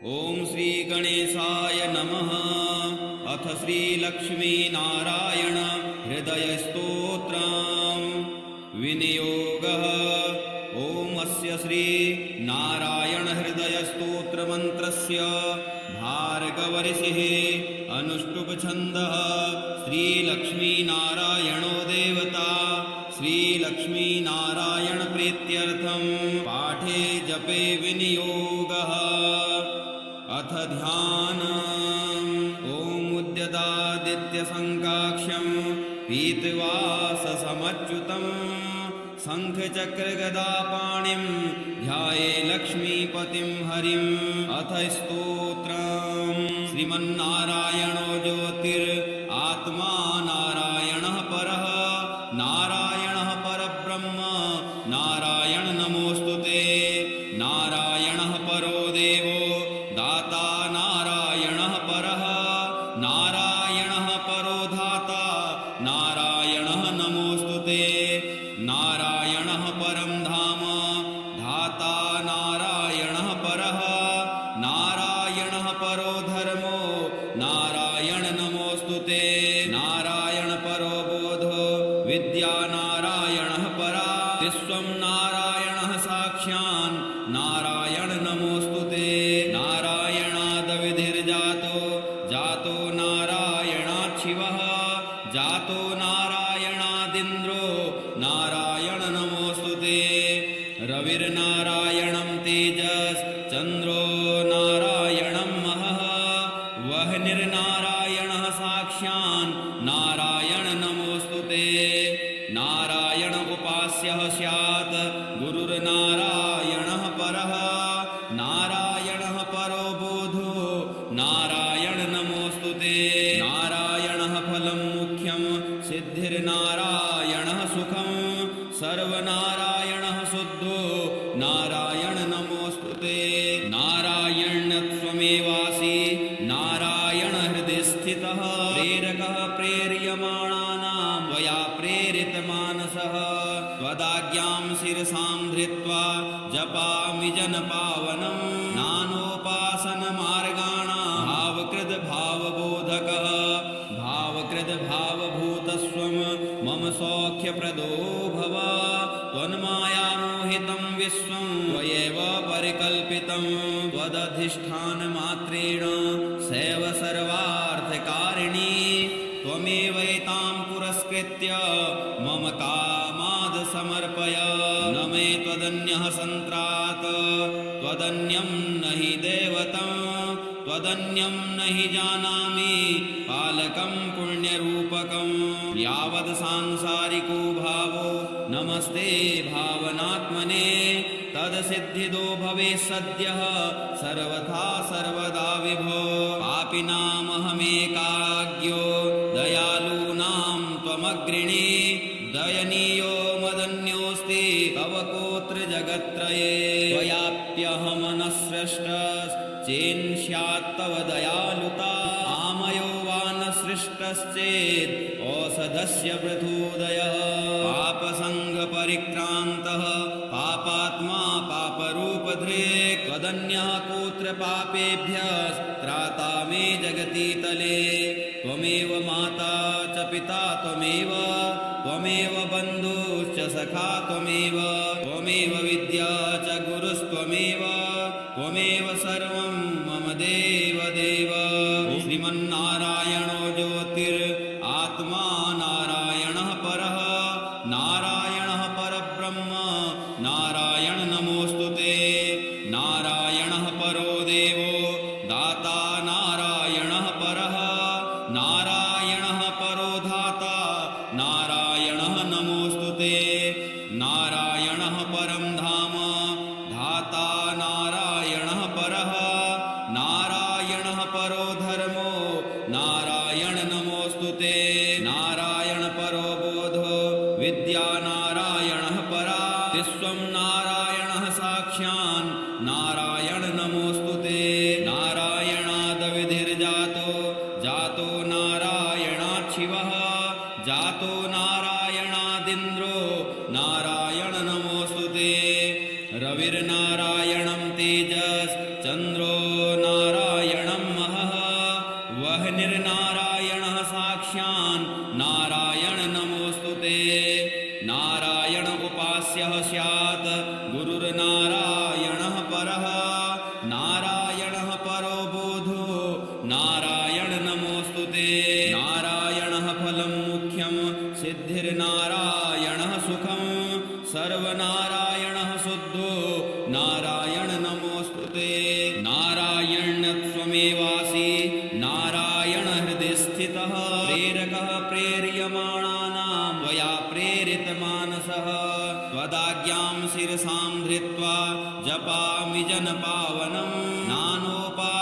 ॐ श्री गणेशाय नमः। अथ श्री लक्ष्मीनारायण हृदयस्तोत्रम् विनियोगः। ॐ अस्य श्री नारायण हृदयस्तोत्रमन्त्रस्य भार्गवऋषिः अनुष्टुप् छन्दः। श्रीलक्ष्मीनारायणो देवता। श्रीलक्ष्मीनारायण प्रीत्यर्थं पाठे जपे विनियोगः। अथ ध्यानम्। ॐ उद्यतादित्यसङ्काक्ष्यं पीतवाससमच्युतं शङ्खचक्रगदापाणिं ध्याये लक्ष्मीपतिं हरिम्। अथ स्तोत्रम्। श्रीमन्नारायणो ज्योतिरात्मा नारायणः परः नारायणः परब्रह्म नारायण नमोऽस्तुते। नारायणः परो देवो दाता नारायणः परः नारायणः परो धाता नारायणः नमोऽस्तुते। नारायणः परं धाम धाता नारायणः परः नारायणः परो धर्मो नारायण नमोऽस्तुते। नारायण परो बोधो विद्या नारायणः परा विश्वं नारायणः साक्षान् नारायण नमोऽस्तुते। नारायणादविधिर्जातो जातो नारायणात् शिवः जातो नारायणादिन्द्रो नारायण नमोऽस्तुते। रविर्नारायणं तेजश्चन्द्रो नारायणं महः वह्निर्नारायणः साक्षान् नारायण नमोऽस्तुते। नारायण उपास्यः स्यात् गुरुर्नारायणः परः नारायणः परो बोधो नारायण नमोऽस्तुते। नारायणः फलं मुख्यं सिद्धिर्नारायणः सुखं सर्वनारायणः शुद्धो नारायण नमोऽस्तुते। नारायणत्वमेवासि नारायण हृदि स्थितः प्रेरकः प्रेर्यमाणानां त्वया प्रेरितमानसः। त्वदाज्ञां शिरसां धृत्वा जपामि जनपावनं नानोपासनमार्गाणां भावकृद्भावबोधकः भावकृद्भावभूतस्वं मम सौख्यप्रदो भव। त्वन्मायामोहितं विश्वं त्वयैव परिकल्पितं त्वदधिष्ठानमात्रेण सैव सर्वार्थकारिणी। त्वमेवैतां पुरस्कृत्य मम कामाद् समर्पय। न मे त्वदन्यः सन्त्रात् त्वदन्यं न हि दैवतं त्वदन्यं न हि जानामि पालकं पुण्यरूपकं। यावद् सांसारिको भावो नमस्ते भावनात्मने तद्सिद्धिदो भवेत् सद्यः सर्वथा सर्वदा विभो। पापिनामहमेकाज्ञो दयालूनां त्वमग्रणी दयनीयो मदन्योऽस्ति तव कोत्र जगत्त्रये। त्वयाप्यहमनः सृष्टश्चेन्स्यात्तव दयालुता आमयो वा न सृष्टश्चेत् औषधस्य पृथूदयः। पापसङ्गपरिक्रान्तः पापात्मा पापरूपधृक् त्वदन्यः कोत्र पापेभ्यः त्राता मे जगति तले। त्वमेव माता च पिता त्वमेव त्वमेव बन्धुश्च सखा त्वमेव त्वमेव विद्या च गुरुस्त्वमेव त्वमेव सर्वं मम देव देव। श्रीमन्नारायणो ज्योतिरात्मा नारायणः परः नारायणः परब्रह्म नारायण नमोऽस्तुते। नारायणः परो देवो दाता नारायणः परः नारायणः परो धाता नारायणः नमोऽस्तुते। नारायणः परं धाम धाता नारायणः परः नारायणः परो धर्मो नारायण नमोऽस्तुते। नारायण परो बोधो विद्या नारायणः परा विश्वं नारायणः साक्षान् नारायण नमोऽस्तुते। नारायणादविधिर्जातो जातो नारायणात् शिवः जातो नारायणादिन्द्रो नारायण नमोऽस्तुते। रविर्नारायणं तेजश्चन्द्रो नारायणः स्यात् गुरुर्नारायणः परः नारायणः परो बोधो नारायण नमोऽस्तुते नारायणः फलं मुख्यं सिद्धिर्नारायणः सुखं सर्वनारायणः शुद्धो नारायण नमोऽस्तुते नारायणत्वमेवासि नारायण हृदि स्थितः प्रेरकः प्रेर्यमाणानां त्वया प्रेरितमानसः त्वदाज्ञां शिरसां धृत्वा जपामि जनपावनं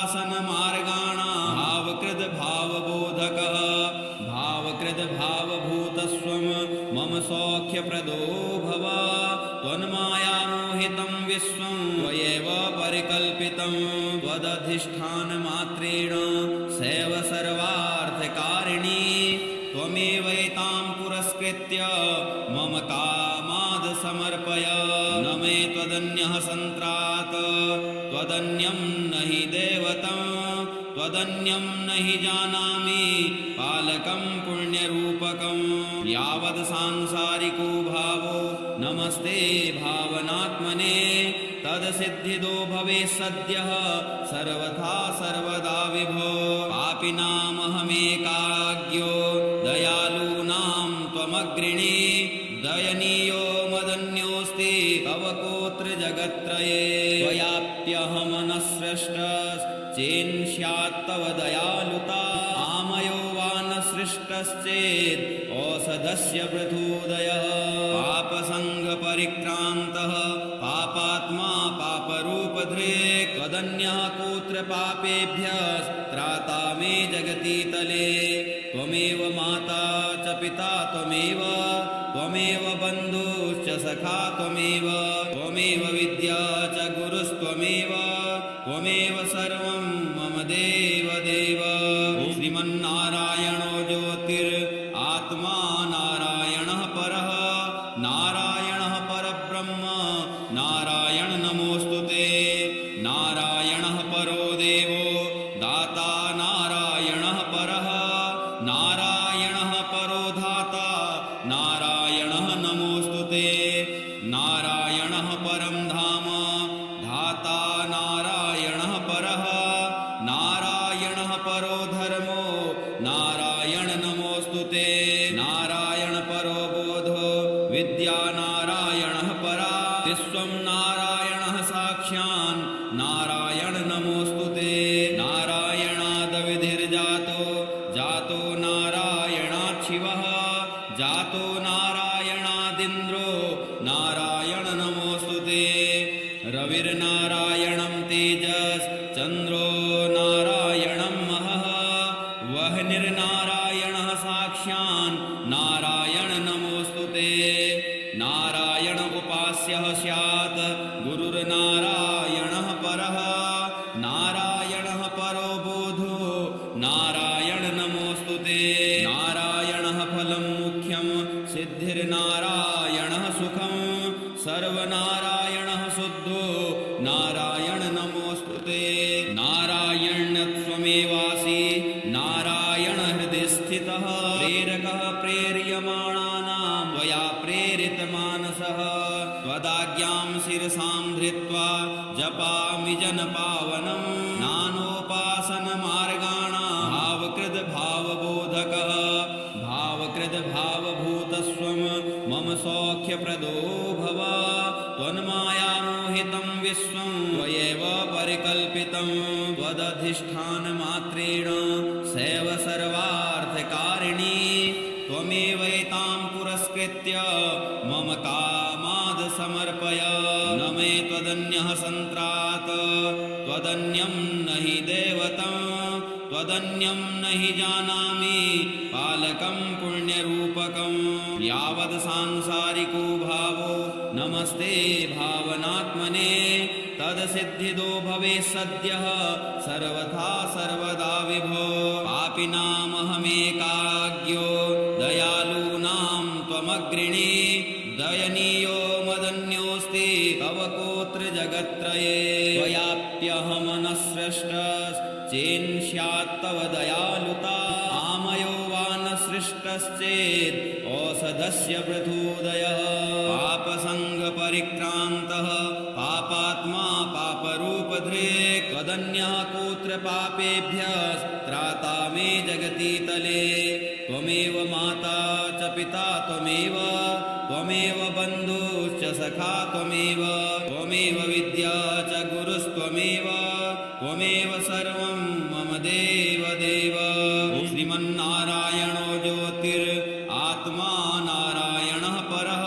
नानोपासनमार्गाणां भावकृद्भावबोधकः भावकृद्भावभूतस्वं मम सौख्यप्रदो भव त्वन्मायामोहितं विश्वं त्वयैव परिकल्पितं त्वदधिष्ठानमात्रेण सैव सर्वार्थकारिणी त्वमेवैतां पुरस्कृत्य मम कामाद् समर्पय न मे त्वदन्यः सन्त्रात् त्वदन्यं न हि दैवतं त्वदन्यं न हि जानामि पालकं पुण्यरूपकं यावद् सांसारिको भावो नमस्ते भावनात्मने तदसिद्धिदो भवेत् सद्यः सर्वथा सर्वदा विभो पापिनामहमेकाज्ञो दयालूनां त्वमग्रिणी दयनीयो मदन्योऽस्ति तव कोऽत्र जगत्त्रये त्वयाप्यहमनःसृष्टश्चेन्स्यात्तव दयालुता आमयो वा न सृष्टश्चेत् औषधस्य पृथोदयः पापसङ्गपरिक्रान्तः पापात्मा पापरूपधृक् त्वदन्यः कोऽत्र पापेभ्यः त्राता मे जगति तले त्वमेव माता च पिता त्वमेव त्वमेव बन्धुश्च सखा त्वमेव त्वमेव विद्या च गुरुस्त्वमेव त्वमेव सर्वं मम देव देव श्रीमन्नारायणो ज्योतिरात्मा नारायणः परः नारायणः परब्रह्म नारायण नमोऽस्तुते नारायणः परो देवो दाता नारायणः परः नारायणः परो धाता नारायणः नमोऽस्तुते नारायणः परं धाम धाता नारायणः परः नारायणः परो धर्मो नारायण नमोऽस्तुते नारायण परो बोधो विद्या नारायणः परा विश्वं नारायणः साक्षान् नारायण नमोऽस्तुते नारायणादविधिर्जातो जातो नारायणात् शिवः जातो नारायणादिन्द्रो नारायण नमोऽस्तुते रविर्नारायणं तेजस् चन्द्रो नारायणं महः वह्निर्नारायणः साक्षान् नारायण नमोऽस्तुते नारायण उपास्यः स्यात् गुरुर्नारायणः परः नारायणः परो बोधो नारायण नमोऽस्तुते नारायणः फलं मुख्यं सिद्धिर्नारायणः सुखं सर्वनारायणः शुद्धो नारायण नमोऽस्तुते नारायणत्वमेवासि नारायण हृदि स्थितः प्रेरकः प्रेर्यमाणानां त्वया प्रेरितमानसः त्वदाज्ञां शिरसां धृत्वा जपामि जनपावनं नानोपासनमार्गाणां भावकृद्भावबोधकः भावकृद्भावभूतस्वं मम सौख्यप्रदो भव त्वन्मायामोहितं विश्वं त्वयैव परिकल्पितं त्वदधिष्ठानमात्रेण सैव सर्वार्थकारिणी त्वमेवैतां पुरस्कृत्य मम कामाद् समर्पय न मे त्वदन्यः सन्त्रात् त्वदन्यं न हि दैवतं त्वदन्यं न हि जानामि पालकं पुण्यरूपकं यावद् सांसारिको भावो नमस्ते भावनात्मने तदसिद्धिदो भवेत् सद्यः सर्वथा सर्वदा विभो पापिनामहमेकाज्ञो दयालूनां त्वमग्रिणी दयनीयो मदन्योऽस्ति तव कोऽत्र जगत्त्रये त्वयाप्यहमनः सृष्टः चेन्स्यात्तव दयालुता आमयो वा न सृष्टश्चेत् औषधस्य पृथूदयः पापसङ्गपरिक्रान्तः पापात्मा पापरूपधृक् त्वदन्यः कोऽत्र पापेभ्यः त्राता मे जगति तले त्वमेव माता च पिता त्वमेव बन्धुश्च सखा त्वमेव विद्या च गुरुस्त्वमेव सर्वं मम देव श्रीमन्नारायणो ज्योतिरात्मा नारायणः परः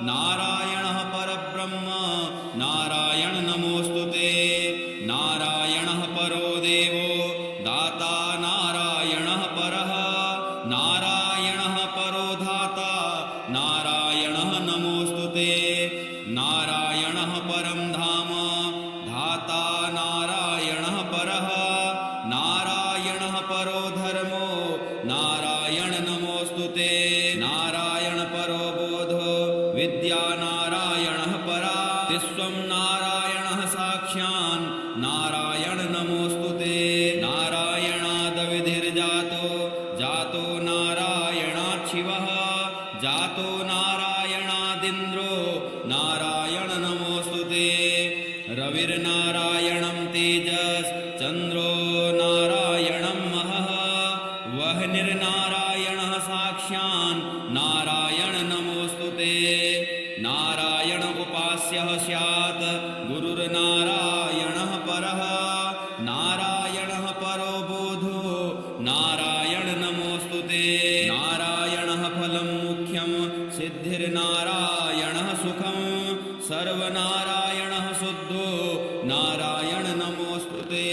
नारायणः परब्रह्म नारायण नमोऽस्तु ते नारायणः परो देवो दाता नारायणः परः नारायणः परो धाता नारायणः नमोऽस्तु ते नारायणः परं धाम धाता नारायणः परः नारायणः परो धर्मो नारायण नमोऽस्तु ते नारायण परो बोधो विद्या नारायणः परा विश्वं नारायणः साक्षान् नारायण नमोऽस्तु ते नारायणादविधिर्जातो नारायणात् शिवः जातो नारायणादिन्द्रो नारायण नमोऽस्तु ते रविर्नारायणं तेजश्चन्द्रो नारायणं महः वह्निर्नारायणः साक्षान् नारायण नमोऽस्तु ते नारायण उपास्यः स्यात् गुरुर्नारायणः परः नारायणः परो बोधो नारायण नमोऽस्तु ते नारायणः फलं मुख्यं सिद्धिर्नारायणः सुखं सर्वनारायणः शुद्धो नारायण नमोऽस्तु ते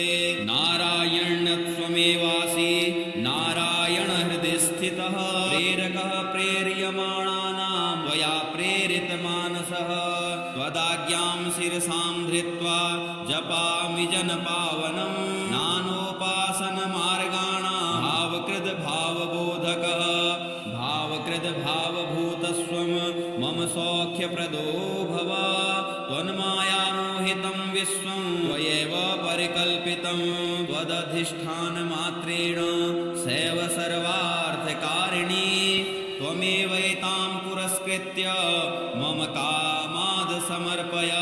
नारायण्यत्वमेवासि नारायण हृदि स्थितः प्रेरकः प्रेर्यमाणानां त्वया प्रेरितमानसः त्वदाज्ञां शिरसां धृत्वा जपामि जनपावनं नानोपासनमार्गाणां भावकृद्भावबोधकः भावकृद्भावभूतस्वं मम सौख्यप्रदो भव त्वन्मायामोहितं विश्वं त्वयैव परिकल्पितं त्वदधिष्ठानमात्रेण सैव सर्वार्थकारिणी त्वमेवैतां पुरस्कृत्य मम कामाद् समर्पय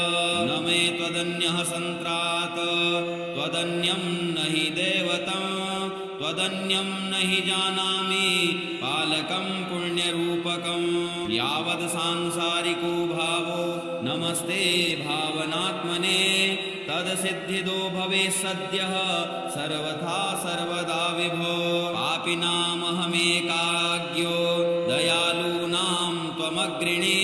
न मे त्वदन्यः सन्त्रात् त्वदन्यं न हि दैवतं त्वदन्यं न हि जानामि पालकं पुण्यरूपकं यावद् सांसारिको भावो नमस्ते भावनात्मने तदसिद्धिदो भवेत् सद्यः सर्वथा सर्वदा विभो पापिनामहमेकाज्ञो दयालूनां त्वमग्रिणी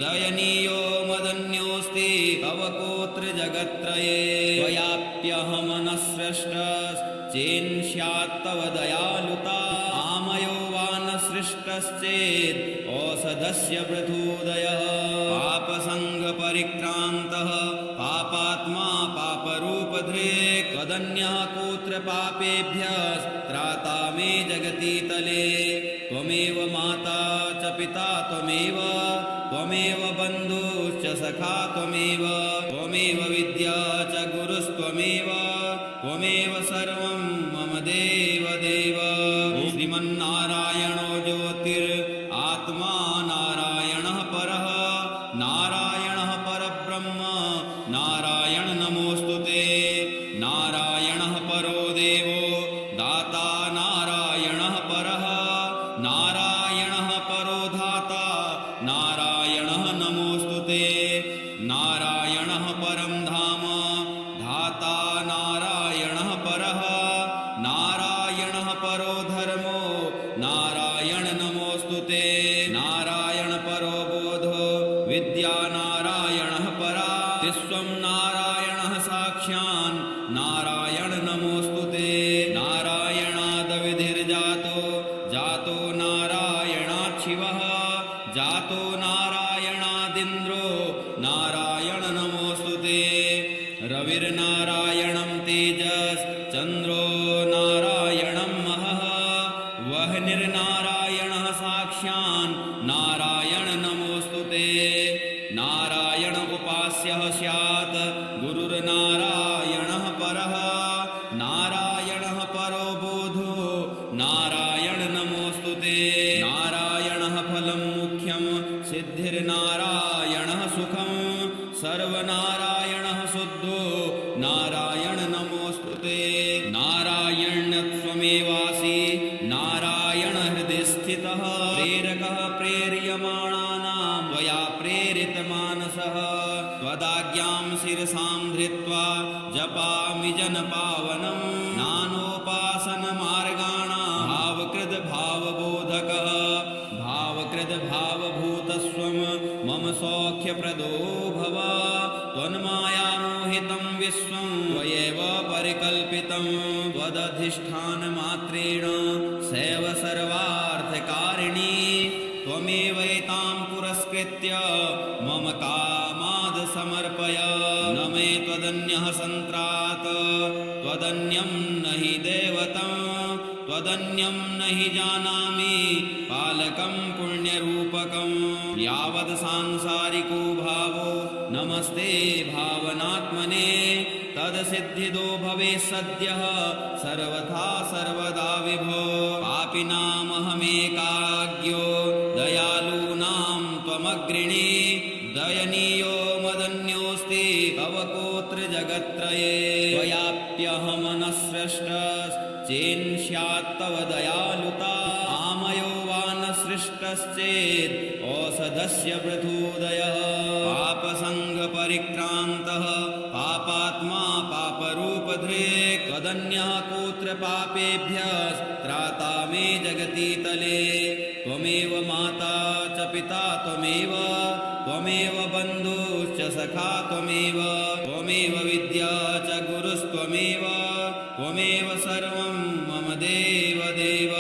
दयनीयो मदन्योऽस्ति तव कोऽत्र जगत्त्रये त्वयाप्यहमनःसृष्टश्चेन्स्यात्तव दयालुता आमयो वा न सृष्टश्चेत् औषधस्य पृथूदयः पापसङ्गपरिक्रान्तः पापात्मा पापरूपधृक् त्वदन्यः कोऽत्र पापेभ्यः त्राता मे जगति तले त्वमेव माता च पिता त्वमेव बन्धुश्च सखा त्वमेव विद्या च गुरुस्त्वमेव सर्वं मम देव श्रीमन्नारायणो ज्योतिरात्मा नारायणः परः नारायणः परब्रह्म नारायण नमोऽस्तु ते नारायणः परो देवो दाता नारायणः परः नारायणः परो धाता नारायणः नमोऽस्तु ते नारायणः परं धाम धाता नारायणः परः नारायणः परो धर्मो नारायण नमोऽस्तु ते नारायण परो बोधो विद्या नारायणः परा विश्वं नारायणः साक्षान् नारायण नमोऽस्तु ते नारायणादविधिर्जातो नारायणात् शिवः जातो नारायणादिन्द्रो नारायण नमोऽस्तु ते रविर्नारायणं तेजश्चन्द्रो नारायणं महः वह्निर्नारायणः साक्षान् नारायण नमोऽस्तु ते नारायण उपास्यः स्यात् गुरुर्नारायणः परः नमोऽस्तुते नारायण्यत्वमेवासि नारायण हृदि स्थितः प्रेरकः प्रेर्यमाणानां त्वया प्रेरितमानसः त्वदाज्ञां शिरसां धृत्वा जपामि जनपावनं नानोपासनमार्गाणां भावकृद्भावबोधकः भावकृद्भावभूतस्वं मम सौख्यप्रदो भव त्वन्मायामोहितं विश्वं त्वयैव परिकल्पितं त्वदधिष्ठानमात्रेण सैव सर्वार्थकारिणी त्वमेवैतां पुरस्कृत्य मम कामाद् समर्पय न मे त्वदन्यः सन्त्रात् त्वदन्यं न हि दैवतं त्वदन्यं न हि जानामि पालकं पुण्यरूपकं यावद् सांसारिको भावो नमस्ते भावनात्मने तदसिद्धिदो भवेत् सद्यः सर्वथा सर्वदा विभो पापिनामहमेकाज्ञो दयालूनां त्वमग्रिणी दयनीयो मदन्योऽस्ति तव कोऽत्र जगत्त्रये त्वयाप्यहमनसृष्टश्चेन्स्यात्तव दयालुता आमयो वा न सृष्टश्चेत् औषधस्य पृथूदयः पापसङ्गपरिक्रान्तः पापात्मा पापरूपधृक् त्वदन्यः कोऽत्र पापेभ्यः त्राता मे जगति तले त्वमेव माता च पिता त्वमेव त्वमेव बन्धुश्च सखा त्वमेव विद्या च गुरुस्त्वमेव त्वमेव सर्वं मम देव देव।